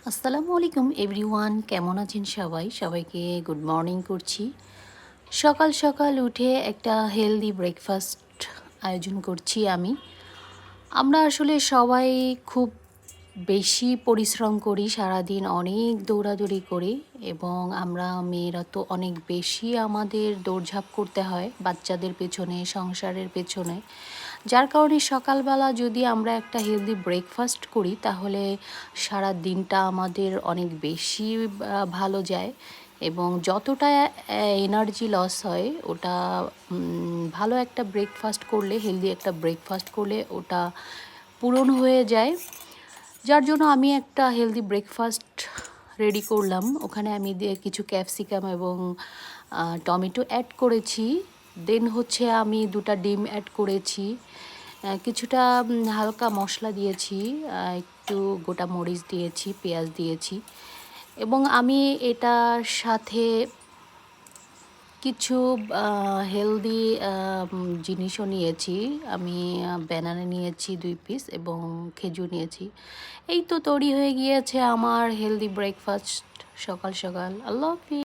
আসসালামু আলাইকুম এভরিওয়ান, কেমন আছেন সবাই? সবাইকে গুড মর্নিং করছি। সকাল সকাল উঠে একটা হেলদি ব্রেকফাস্ট আয়োজন করছি আমি। আমরা আসলে সবাই খুব বেশি পরিশ্রম করি, সারাদিন অনেক দৌড়াদৌড়ি করি এবং আমরা মেয়েরা তো অনেক বেশি আমাদের দৌড়ঝাঁপ করতে হয় বাচ্চাদের পেছনে, সংসারের পেছনে। যার কারণে সকালবেলা যদি আমরা একটা হেলদি ব্রেকফাস্ট করি তাহলে সারা দিনটা আমাদের অনেক বেশি ভালো যায় এবং যতটা এনার্জি লস হয় ওটা ভালো একটা ব্রেকফাস্ট করলে, হেলদি একটা ব্রেকফাস্ট করলে ওটা পূরণ হয়ে যায়। যার জন্য আমি একটা হেলদি ব্রেকফাস্ট রেডি করলাম। ওখানে আমি কিছু ক্যাপসিকাম এবং টমেটো অ্যাড করেছি। দেন হচ্ছে আমি 2টা ডিম অ্যাড করেছি, কিছুটা হালকা মশলা দিয়েছি, একটু গোটা মরিচ দিয়েছি, পেঁয়াজ দিয়েছি এবং আমি এটার সাথে কিছু হেলদি জিনিসও নিয়েছি। আমি ব্যানানা নিয়েছি 2 পিস এবং খেজুর নিয়েছি। এই তো তৈরি হয়ে গিয়েছে আমার হেলদি ব্রেকফাস্ট সকাল সকাল। আল্লাহ হাফিজ।